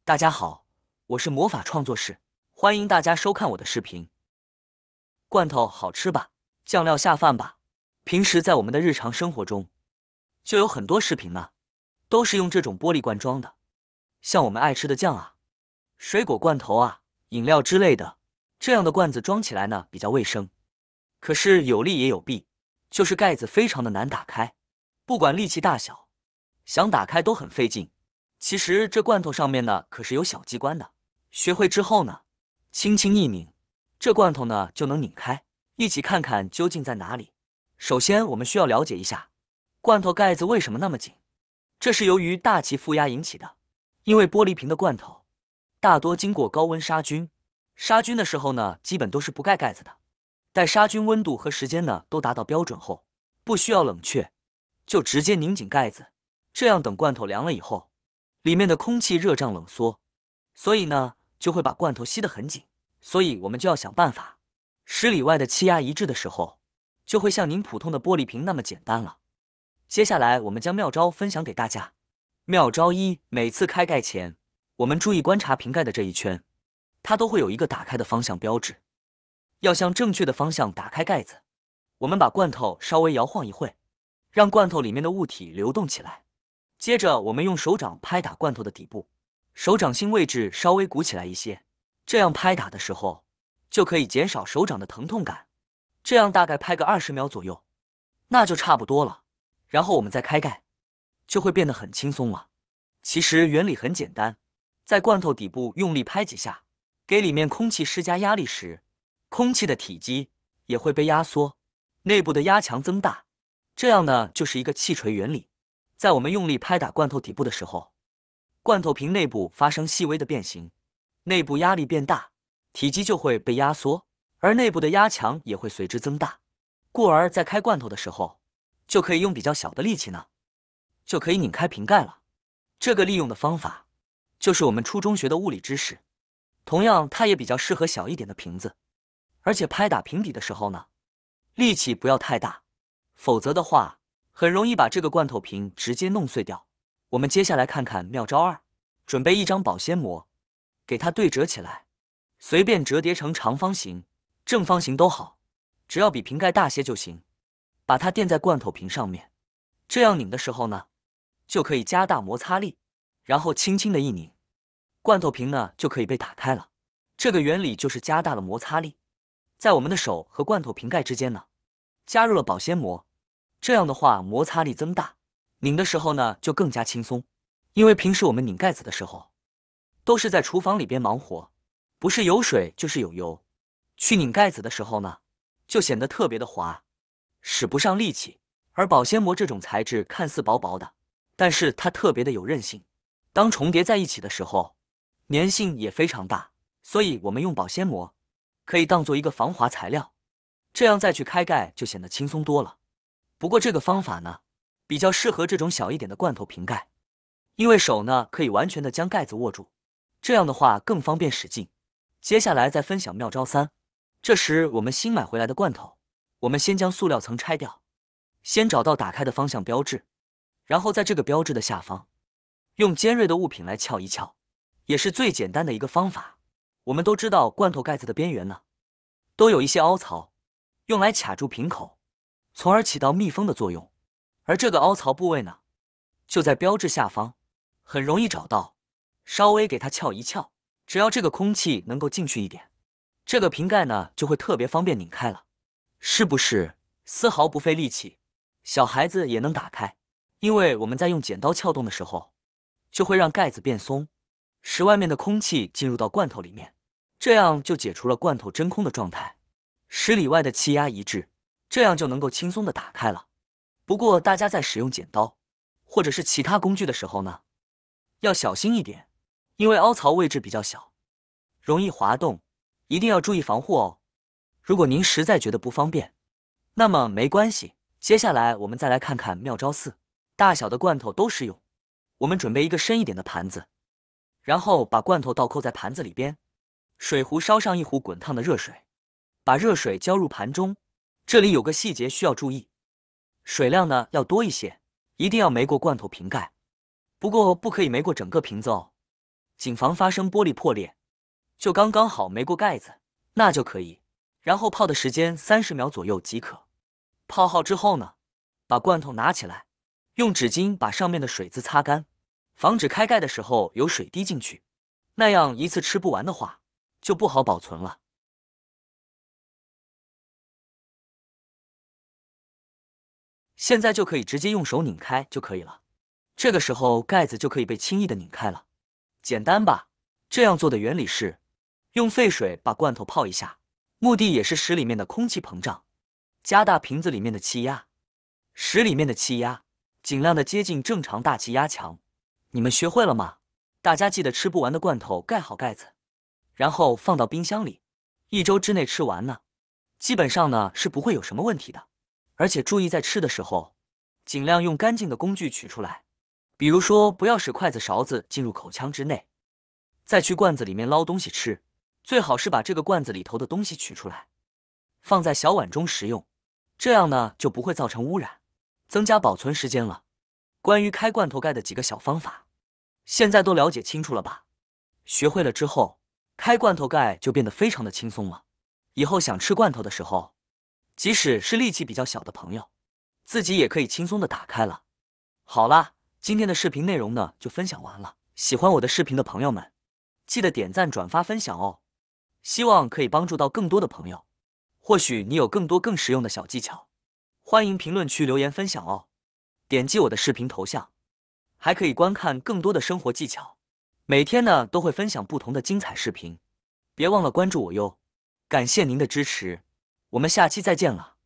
大家好，我是魔法创作室，欢迎大家收看我的视频。罐头好吃吧？酱料下饭吧？平时在我们的日常生活中，就有很多视频呢，都是用这种玻璃罐装的，像我们爱吃的酱啊、水果罐头啊、饮料之类的，这样的罐子装起来呢比较卫生。可是有利也有弊，就是盖子非常的难打开，不管力气大小，想打开都很费劲。其实这罐头上面呢可是有小机关的，学会之后呢，轻轻一拧，这罐头呢就能拧开。一起看看究竟在哪里。首先我们需要了解一下罐头盖子为什么那么紧，这是由于大气负压引起的。因为玻璃瓶的罐头大多经过高温杀菌，杀菌的时候呢基本都是不盖盖子的，待杀菌温度和时间呢都达到标准后，不需要冷却，就直接拧紧盖子，这样等罐头凉了以后，里面的空气热胀冷缩，所以呢就会把罐头吸得很紧。所以我们就要想办法，使里外的气压一致的时候，就会像拧普通的玻璃瓶那么简单了。接下来我们将妙招分享给大家。妙招一：每次开盖前，我们注意观察瓶盖的这一圈，它都会有一个打开的方向标志。要向正确的方向打开盖子，我们把罐头稍微摇晃一会，让罐头里面的物体流动起来。接着我们用手掌拍打罐头的底部，手掌心位置稍微鼓起来一些，这样拍打的时候就可以减少手掌的疼痛感。这样大概拍个20秒左右，那就差不多了。然后我们再开盖，就会变得很轻松了。其实原理很简单，在罐头底部用力拍几下，给里面空气施加压力时，空气的体积也会被压缩，内部的压强增大，这样呢就是一个气锤原理。在我们用力拍打罐头底部的时候，罐头瓶内部发生细微的变形，内部压力变大，体积就会被压缩，而内部的压强也会随之增大，故而在开罐头的时候，就可以用比较小的力气呢，就可以拧开瓶盖了。这个利用的方法就是我们初中学的物理知识，同样它也比较适合小一点的瓶子，而且拍打瓶底的时候呢，力气不要太大，否则的话很容易把这个罐头瓶直接弄碎掉。我们接下来看看妙招二，准备一张保鲜膜，给它对折起来，随便折叠成长方形、正方形都好，只要比瓶盖大些就行。把它垫在罐头瓶上面，这样拧的时候呢，就可以加大摩擦力，然后轻轻的一拧，罐头瓶呢就可以被打开了。这个原理就是加大了摩擦力，在我们的手和罐头瓶盖之间呢，加入了保鲜膜，这样的话摩擦力增大，拧的时候呢就更加轻松。因为平时我们拧盖子的时候，都是在厨房里边忙活，不是有水就是有油，去拧盖子的时候呢，就显得特别的滑，使不上力气。而保鲜膜这种材质看似薄薄的，但是它特别的有韧性，当重叠在一起的时候，粘性也非常大，所以我们用保鲜膜可以当做一个防滑材料，这样再去开盖就显得轻松多了。不过这个方法呢，比较适合这种小一点的罐头瓶盖，因为手呢可以完全的将盖子握住，这样的话更方便使劲。接下来再分享妙招三，这时我们新买回来的罐头，我们先将塑料层拆掉，先找到打开的方向标志，然后在这个标志的下方，用尖锐的物品来撬一撬，也是最简单的一个方法。我们都知道罐头盖子的边缘呢，都有一些凹槽，用来卡住瓶口，从而起到密封的作用。而这个凹槽部位呢，就在标志下方，很容易找到，稍微给它撬一撬，只要这个空气能够进去一点，这个瓶盖呢就会特别方便拧开了，是不是丝毫不费力气？小孩子也能打开，因为我们在用剪刀撬动的时候，就会让盖子变松，使外面的空气进入到罐头里面，这样就解除了罐头真空的状态，使里外的气压一致，这样就能够轻松的打开了。不过大家在使用剪刀或者是其他工具的时候呢，要小心一点，因为凹槽位置比较小，容易滑动，一定要注意防护哦。如果您实在觉得不方便，那么没关系。接下来我们再来看看妙招四，大小的罐头都适用。我们准备一个深一点的盘子，然后把罐头倒扣在盘子里边，水壶烧上一壶滚烫的热水，把热水浇入盘中。这里有个细节需要注意，水量呢要多一些，一定要没过罐头瓶盖，不过不可以没过整个瓶子哦。谨防发生玻璃破裂，就刚刚好没过盖子，那就可以。然后泡的时间30秒左右即可。泡好之后呢，把罐头拿起来，用纸巾把上面的水渍擦干，防止开盖的时候有水滴进去，那样一次吃不完的话，就不好保存了。现在就可以直接用手拧开就可以了，这个时候盖子就可以被轻易的拧开了。简单吧？这样做的原理是，用沸水把罐头泡一下，目的也是使里面的空气膨胀，加大瓶子里面的气压，使里面的气压尽量的接近正常大气压强。你们学会了吗？大家记得吃不完的罐头盖好盖子，然后放到冰箱里，1周之内吃完呢，基本上呢是不会有什么问题的。而且注意在吃的时候，尽量用干净的工具取出来，比如说不要使筷子勺子进入口腔之内，再去罐子里面捞东西吃，最好是把这个罐子里头的东西取出来，放在小碗中食用，这样呢就不会造成污染，增加保存时间了。关于开罐头盖的几个小方法，现在都了解清楚了吧？学会了之后，开罐头盖就变得非常的轻松了。以后想吃罐头的时候，即使是力气比较小的朋友，自己也可以轻松的打开了。好啦，今天的视频内容呢就分享完了。喜欢我的视频的朋友们，记得点赞、转发、分享哦。希望可以帮助到更多的朋友。或许你有更多更实用的小技巧，欢迎评论区留言分享哦。点击我的视频头像，还可以观看更多的生活技巧。每天呢都会分享不同的精彩视频，别忘了关注我哟。感谢您的支持，我们下期再见了。